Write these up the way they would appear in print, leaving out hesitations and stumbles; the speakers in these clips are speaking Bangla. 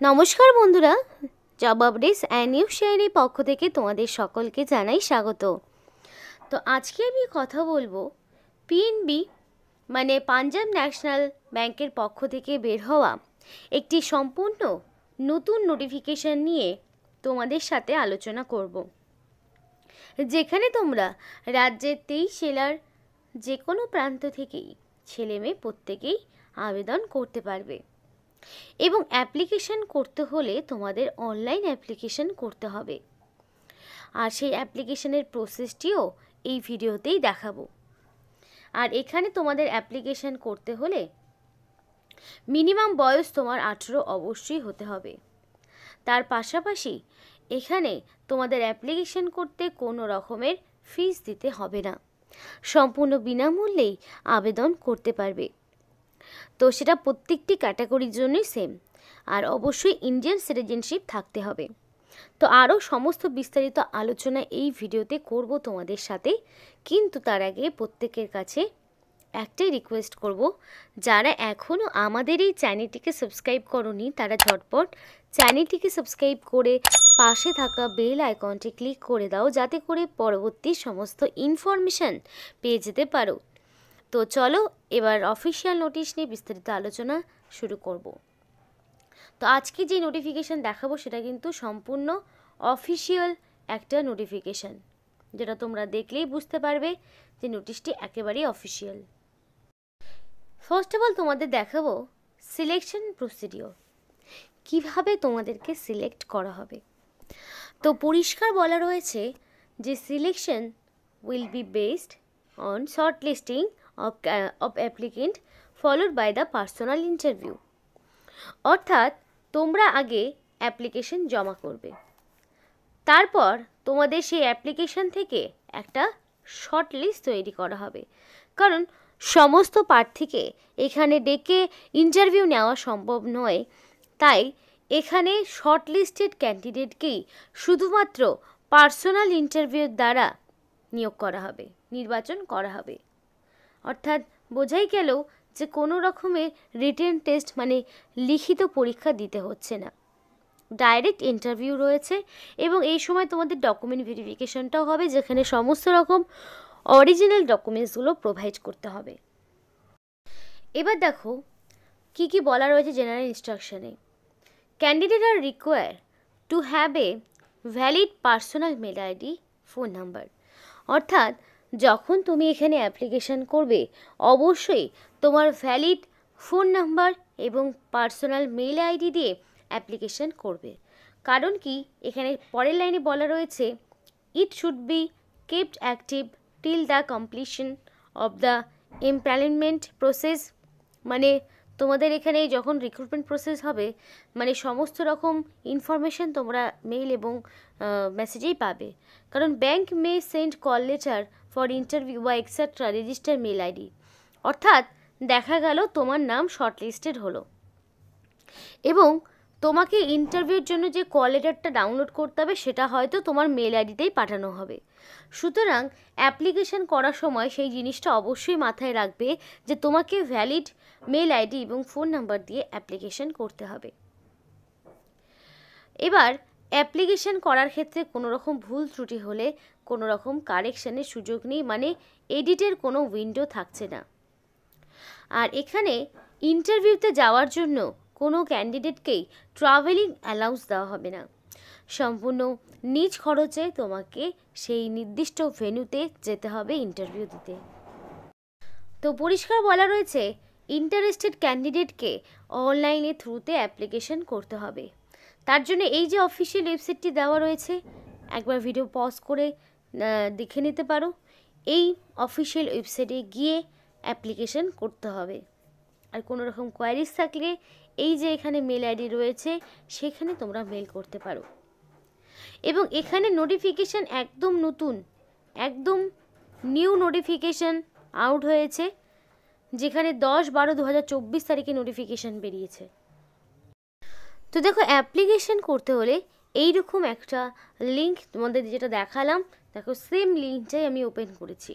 নমস্কার বন্ধুরা, জব আপডেটস অ্যান্ড নিউজ শেয়ারের পক্ষ থেকে তোমাদের সকলকে জানাই স্বাগত। তো আজকে আমি কথা বলবো পিএনবি মানে পাঞ্জাব ন্যাশনাল ব্যাংকের পক্ষ থেকে বের হওয়া একটি সম্পূর্ণ নতুন নোটিফিকেশন নিয়ে তোমাদের সাথে আলোচনা করব, যেখানে তোমরা রাজ্যের 23 জেলার যে কোনো প্রান্ত থেকেই ছেলে মেয়ে প্রত্যেকেই আবেদন করতে পারবে। এবং অ্যাপ্লিকেশন করতে হলে তোমাদের অনলাইন অ্যাপ্লিকেশন করতে হবে, আর সেই অ্যাপ্লিকেশনের প্রসেসটিও এই ভিডিওতেই দেখাবো। আর এখানে তোমাদের অ্যাপ্লিকেশন করতে হলে মিনিমাম বয়স তোমার 18 অবশ্যই হতে হবে। তার পাশাপাশি এখানে তোমাদের অ্যাপ্লিকেশন করতে কোনো রকমের ফিস দিতে হবে না, সম্পূর্ণ বিনামূল্যেই আবেদন করতে পারবে। তো সেটা প্রত্যেকটি ক্যাটাগরির জন্যই সেম, আর অবশ্যই ইন্ডিয়ান সিটিজেনশিপ থাকতে হবে। তো আরও সমস্ত বিস্তারিত আলোচনা এই ভিডিওতে করব তোমাদের সাথে, কিন্তু তার আগে প্রত্যেকের কাছে একটাই রিকোয়েস্ট করব, যারা এখনও আমাদের এই চ্যানেলটিকে সাবস্ক্রাইব করোনি তারা ঝটপট চ্যানেলটিকে সাবস্ক্রাইব করে পাশে থাকা বেল আইকনটি ক্লিক করে দাও, যাতে করে পরবর্তী সমস্ত ইনফরমেশান পেয়ে যেতে পারো। তো চলো এবার অফিসিয়াল নোটিশ নিয়ে বিস্তারিত আলোচনা শুরু করব। তো আজকে যে নোটিফিকেশান দেখাবো সেটা কিন্তু সম্পূর্ণ অফিসিয়াল একটা নোটিফিকেশান, যেটা তোমরা দেখলেই বুঝতে পারবে যে নোটিশটি একেবারেই অফিসিয়াল। ফার্স্ট অফ অল তোমাদের দেখাবো সিলেকশন প্রসিডিওর, কিভাবে তোমাদেরকে সিলেক্ট করা হবে। তো পরিষ্কার বলা রয়েছে যে selection will be based on short listing of applicant followed by the personal interview। অর্থাৎ তোমরা আগে অ্যাপ্লিকেশন জমা করবে, তারপর তোমাদের সেই অ্যাপ্লিকেশন থেকে একটা শর্ট লিস্ট তৈরি করা হবে, কারণ সমস্ত প্রার্থীকে এখানে ডেকে ইন্টারভিউ নেওয়া সম্ভব নয়। তাই এখানে শর্ট লিস্টেড ক্যান্ডিডেটকেই শুধুমাত্র পার্সোনাল ইন্টারভিউর দ্বারা নিয়োগ করা হবে, নির্বাচন করা হবে। অর্থাৎ বোঝাই গেল যে কোনো রকমের রিটেন টেস্ট মানে লিখিত পরীক্ষা দিতে হচ্ছে না, ডাইরেক্ট ইন্টারভিউ রয়েছে। এবং এই সময় তোমাদের ডকুমেন্ট ভেরিফিকেশনটাও হবে, যেখানে সমস্ত রকম অরিজিনাল ডকুমেন্টসগুলো প্রোভাইড করতে হবে। এবার দেখো কি কি বলা রয়েছে জেনারেল ইনস্ট্রাকশনে। Candidate are require to have a valid personal mail ID, phone number. অর্থাৎ যখন তুমি এখানে অ্যাপ্লিকেশন করবে অবশ্যই তোমার ভ্যালিড ফোন নাম্বার এবং পার্সোনাল মেল আইডি দিয়ে অ্যাপ্লিকেশন করবে। কারণ কি এখানে পরের লাইনে বলা রয়েছে it should be kept active till the completion of the employment process. মানে তোমাদের এখানে যখন রিক্রুটমেন্ট প্রসেস হবে, মানে সমস্ত রকম ইনফরমেশান তোমরা মেল এবং মেসেজেই পাবে। কারণ bank May send call letter for interview বা এক্সেট্রা রেজিস্টার মেল আইডি। অর্থাৎ দেখা গেল তোমার নাম শর্টলিস্টেড হলো এবং তোমাকে ইন্টারভিউর জন্য যে কল লেটারটা ডাউনলোড করতে হবে সেটা হয়তো তোমার মেল আইডিতেই পাঠানো হবে। সুতরাং অ্যাপ্লিকেশন করার সময় সেই জিনিসটা অবশ্যই মাথায় রাখবে যে তোমাকে ভ্যালিড মেল আইডি এবং ফোন নাম্বার দিয়ে অ্যাপ্লিকেশন করতে হবে। এবার অ্যাপ্লিকেশন করার ক্ষেত্রে কোনো রকম ভুল ত্রুটি হলে কোনো রকম কারেকশানের সুযোগ নেই, মানে এডিটের কোনো উইন্ডো থাকছে না। আর এখানে ইন্টারভিউতে যাওয়ার জন্য কোনো ক্যান্ডিডেটকেই ট্রাভেলিং অ্যালাউন্স দেওয়া হবে না, সম্পূর্ণ নিজ খরচে তোমাকে সেই নির্দিষ্ট ভেন্যুতে যেতে হবে ইন্টারভিউ দিতে। তো পরিষ্কার বলা রয়েছে ইন্টারেস্টেড ক্যান্ডিডেটকে অনলাইনে থ্রুতে অ্যাপ্লিকেশন করতে হবে। তার জন্য এই যে অফিসিয়াল ওয়েবসাইটটি দেওয়া রয়েছে, একবার ভিডিও পজ করে দেখে নিতে পারো। এই অফিসিয়াল ওয়েবসাইটে গিয়ে অ্যাপ্লিকেশন করতে হবে। আর কোনো রকম কোয়ারিজ থাকলে এই যে এখানে মেল আইডি রয়েছে সেখানে তোমরা মেল করতে পারো। এবং এখানে নোটিফিকেশান একদম নতুন, একদম নিউ নোটিফিকেশান আউট হয়েছে, যেখানে 10/12/2024 তারিখে নোটিফিকেশান বেরিয়েছে। তো দেখো অ্যাপ্লিকেশন করতে হলে এইরকম একটা লিঙ্ক তোমাদের যেটা দেখালাম, দেখো সেম লিঙ্কটাই আমি ওপেন করেছি।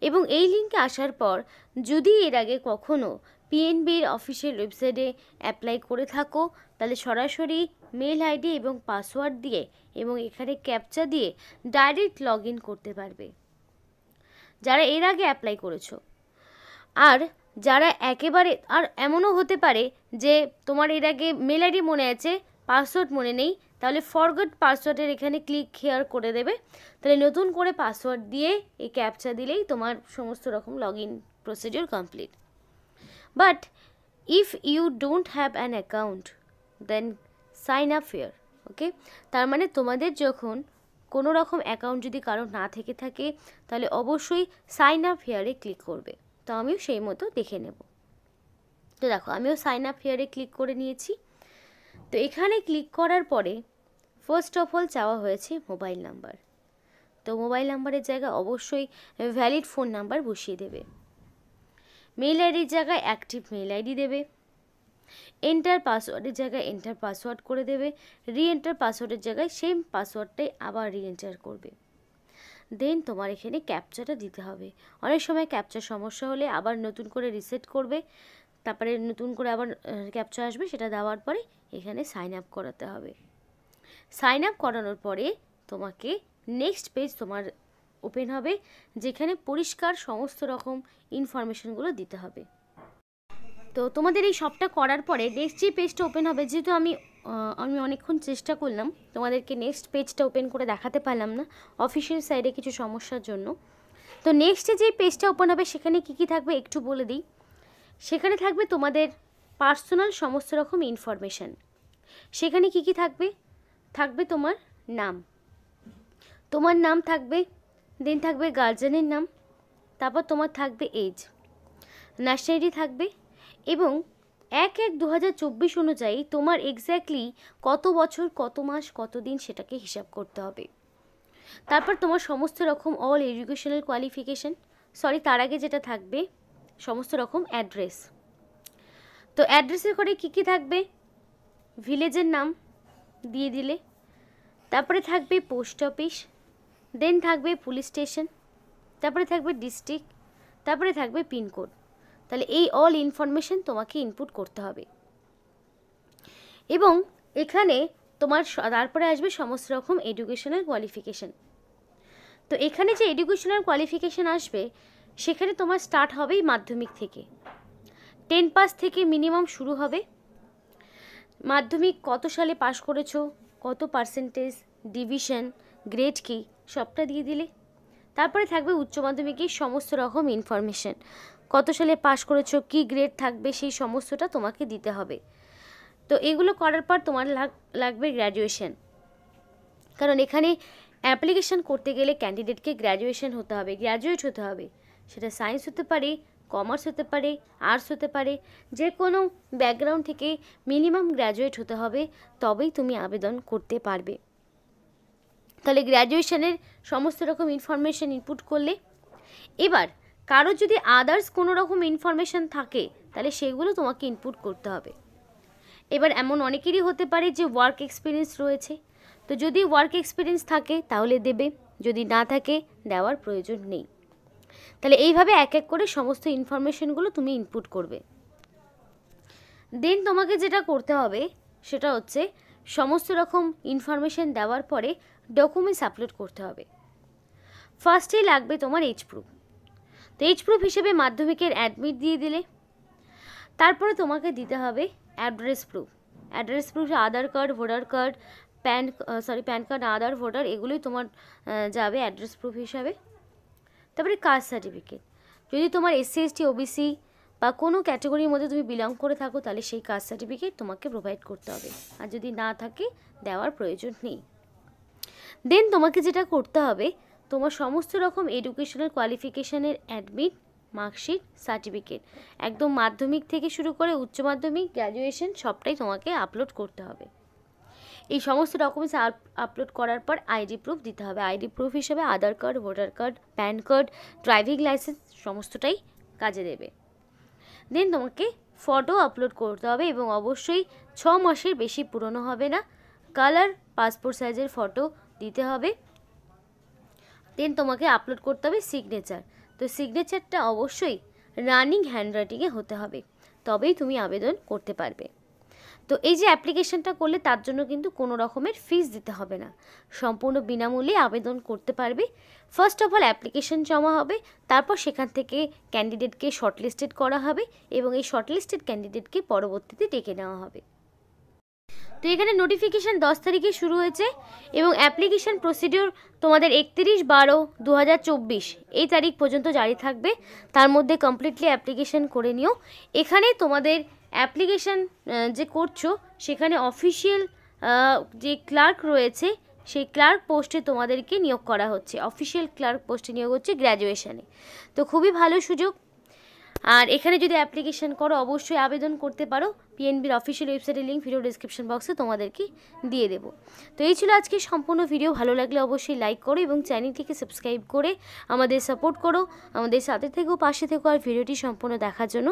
এবং এই লিঙ্কে আসার পর যদি এর আগে কখনো পিএনবির অফিসিয়াল ওয়েবসাইটে অ্যাপ্লাই করে থাকো, তাহলে সরাসরি মেল আইডি এবং পাসওয়ার্ড দিয়ে এবং এখানে ক্যাপচা দিয়ে ডাইরেক্ট লগ ইন করতে পারবে যারা এর আগে অ্যাপ্লাই করেছো। আর যারা একেবারে, আর এমনও হতে পারে যে তোমার এর আগে মেল আইডি মনে আছে, পাসওয়ার্ড মনে নেই, তাহলে ফরগট পাসওয়ার্ডের এখানে ক্লিক হেয়ার করে দেবে, তাহলে নতুন করে পাসওয়ার্ড দিয়ে এই ক্যাপচা দিলেই তোমার সমস্ত রকম log in procedure complete. But if you don't have an account then sign up here, okay. তার মানে তোমাদের যখন কোনো রকম অ্যাকাউন্ট যদি কারো না থেকে থাকে তাহলে অবশ্যই সাইন আপ হিয়ারে ক্লিক করবে। তো আমিও সেই মতো দেখে নেব। তো দেখো আমিও সাইন আপ হিয়ারে ক্লিক করে নিয়েছি। তো এখানে ক্লিক করার পরে ফার্স্ট অফ অল চাওয়া হয়েছে মোবাইল নাম্বার। তো মোবাইল নাম্বারের জায়গায় অবশ্যই ভ্যালিড ফোন নাম্বার বসিয়ে দেবে। মেল আইডির জায়গায় অ্যাক্টিভ মেল আইডি দেবে। এন্টার পাসওয়ার্ডের জায়গায় এন্টার পাসওয়ার্ড করে দেবে। রিএন্টার পাসওয়ার্ডের জায়গায় সেম পাসওয়ার্ডটাই আবার রিএন্টার করবে। দেন তোমার এখানে ক্যাপচাটা দিতে হবে। অনেক সময় ক্যাপচার সমস্যা হলে আবার নতুন করে রিসেট করবে, তারপরে নতুন করে আবার ক্যাপচা আসবে, সেটা দেওয়ার পরে এখানে সাইন আপ করাতে হবে। সাইন আপ করানোর পরে তোমাকে নেক্সট পেজ তোমার ওপেন হবে, যেখানে পরিষ্কার সমস্ত রকম ইনফরমেশনগুলো দিতে হবে। তো তোমাদের এই সবটা করার পরে নেক্সট যে পেজটা ওপেন হবে, যেহেতু আমি অনেকক্ষণ চেষ্টা করলাম তোমাদেরকে নেক্সট পেজটা ওপেন করে দেখাতে পারলাম না অফিসিয়াল সাইডে কিছু সমস্যার জন্য। তো নেক্সটে যে পেজটা ওপেন হবে সেখানে কী কী থাকবে একটু বলে দিই। সেখানে থাকবে তোমাদের পার্সোনাল সমস্ত রকম ইনফরমেশান। সেখানে কী কী থাকবে? থাকবে তোমার নাম থাকবে, দেন থাকবে গার্জেনের নাম, তারপর তোমার থাকবে এজ, ন্যাশনালিটি থাকবে, এবং 1/1/2024 অনুযায়ী তোমার এক্স্যাক্টলি কত বছর, কত মাস, কত দিন সেটাকে হিসাব করতে হবে। তারপর তোমার সমস্ত রকম অল এডুকেশনাল কোয়ালিফিকেশান, তার আগে যেটা থাকবে সমস্ত রকম অ্যাড্রেস। তো অ্যাড্রেসের ঘরে কী কী থাকবে? ভিলেজের নাম দিয়ে দিলে, তারপরে থাকবে পোস্ট অফিস, দেন থাকবে পুলিশ স্টেশন, তারপরে থাকবে ডিস্ট্রিক্ট, তারপরে থাকবে পিনকোড। তাহলে এই অল ইনফরমেশন তোমাকে ইনপুট করতে হবে। এবং এখানে তোমার তারপরে আসবে সমস্ত রকম এডুকেশনাল কোয়ালিফিকেশান। তো এখানে যে এডুকেশনাল কোয়ালিফিকেশান আসবে সেখানে তোমার স্টার্ট হবেই মাধ্যমিক থেকে। 10 পাস থেকে মিনিমাম শুরু হবে। মাধ্যমিক কত সালে পাশ করেছো, কত পার্সেন্টেজ, ডিভিশন, গ্রেড কী, সবটা দিয়ে দিলে। তারপরে থাকবে উচ্চ মাধ্যমিকের সমস্ত রকম ইনফরমেশান, কত সালে পাশ করেছো, কী গ্রেড থাকবে, সেই সমস্তটা তোমাকে দিতে হবে। তো এগুলো করার পর তোমার লাগবে গ্র্যাজুয়েশন, কারণ এখানে অ্যাপ্লিকেশান করতে গেলে ক্যান্ডিডেটকে গ্র্যাজুয়েট হতে হবে। সেটা সায়েন্স হতে পারে, কমার্স হতে পারে, আর্টস হতে পারে, যে কোনো ব্যাকগ্রাউন্ড থেকে মিনিমাম গ্র্যাজুয়েট হতে হবে, তবেই তুমি আবেদন করতে পারবে। তাহলে গ্র্যাজুয়েশনের সমস্ত রকম ইনফরমেশান ইনপুট করলে, এবার কারো যদি আদার্স কোনো রকম ইনফরমেশান থাকে তাহলে সেগুলো তোমাকে ইনপুট করতে হবে। এবার এমন অনেকেরই হতে পারে যে ওয়ার্ক এক্সপিরিয়েন্স রয়েছে, তো যদি ওয়ার্ক এক্সপিরিয়েন্স থাকে তাহলে দেবে, যদি না থাকে দেওয়ার প্রয়োজন নেই। তাহলে এইভাবে এক এক করে সমস্ত ইনফরমেশানগুলো তুমি ইনপুট করবে। দেন তোমাকে যেটা করতে হবে সেটা হচ্ছে সমস্ত রকম ইনফরমেশান দেওয়ার পরে ডকুমেন্টস আপলোড করতে হবে। ফার্স্টেই লাগবে তোমার এজ প্রুফ। তো এজ প্রুফ হিসেবে মাধ্যমিকের অ্যাডমিট দিয়ে দিলে। তারপরে তোমাকে দিতে হবে address proof. Address proof Aadhaar card, voter card, PAN card, Aadhaar, voter, এগুলোই তোমার যাবে অ্যাড্রেস প্রুফ হিসাবে। তারপরে কাস্ট সার্টিফিকেট, যদি তোমার SC ST OBC বা কোনো ক্যাটাগরির মধ্যে তুমি বিলং করে থাকো তাহলে সেই কাস্ট সার্টিফিকেট তোমাকে প্রোভাইড করতে হবে, আর যদি না থাকে দেওয়ার প্রয়োজন নেই। দেন তোমাকে যেটা করতে হবে, তোমার সমস্ত রকম এডুকেশনাল কোয়ালিফিকেশানের অ্যাডমিট, মার্কশিট, সার্টিফিকেট, একদম মাধ্যমিক থেকে শুরু করে উচ্চ মাধ্যমিক, গ্র্যাজুয়েশন সবটাই তোমাকে আপলোড করতে হবে। এই সমস্ত ডকুমেন্টস আপলোড করার পর আইডি প্রুফ দিতে হবে। আইডি প্রুফ হিসেবে Aadhaar card, voter card, PAN card, driving licence সমস্তটাই কাজে দেবে। দেন তোমাকে ফটো আপলোড করতে হবে এবং অবশ্যই 6 মাসের বেশি পুরনো হবে না, কালার পাসপোর্ট সাইজের ফটো দিতে হবে। দেন তোমাকে আপলোড করতে হবে সিগনেচার। তো সিগনেচারটা অবশ্যই রানিং হ্যান্ডরাইটিংয়ে হতে হবে, তবেই তুমি আবেদন করতে পারবে। তো এই যে অ্যাপ্লিকেশনটা করলে তার জন্য কিন্তু কোনো রকমের ফিস দিতে হবে না, সম্পূর্ণ বিনামূল্যে আবেদন করতে পারবে। ফার্স্ট অফ অল অ্যাপ্লিকেশন জমা হবে, তারপর সেখান থেকে ক্যান্ডিডেটকে শর্টলিস্টেড করা হবে এবং এই শর্টলিস্টেড ক্যান্ডিডেটকে পরবর্তীতে ডেকে নেওয়া হবে। তো এখানে নোটিফিকেশান 10 তারিখে শুরু হয়েছে এবং অ্যাপ্লিকেশান প্রসিডিওর তোমাদের 31/12/2024 এই তারিখ পর্যন্ত জারি থাকবে। তার মধ্যে কমপ্লিটলি অ্যাপ্লিকেশান করে নিও। এখানে তোমাদের অ্যাপ্লিকেশান যে করছো সেখানে অফিসিয়াল যে ক্লার্ক রয়েছে সেই ক্লার্ক পোস্টে তোমাদেরকে নিয়োগ করা হচ্ছে, অফিসিয়াল ক্লার্ক পোস্টে নিয়োগ হচ্ছে গ্র্যাজুয়েশানে। তো খুবই ভালো সুযোগ। আর এখানে যদি অ্যাপ্লিকেশন করো অবশ্যই আবেদন করতে পারো। পিএনবির অফিসিয়াল ওয়েবসাইটের লিঙ্ক ভিডিও ডেসক্রিপশন বক্সে তোমাদেরকে দিয়ে দেবো। তো এই ছিল আজকে সম্পূর্ণ ভিডিও। ভালো লাগলে অবশ্যই লাইক করো এবং চ্যানেলটিকে সাবস্ক্রাইব করে আমাদের সাপোর্ট করো, আমাদের সাথে থেকো, পাশে থেকো আর ভিডিওটি সম্পূর্ণ দেখার জন্য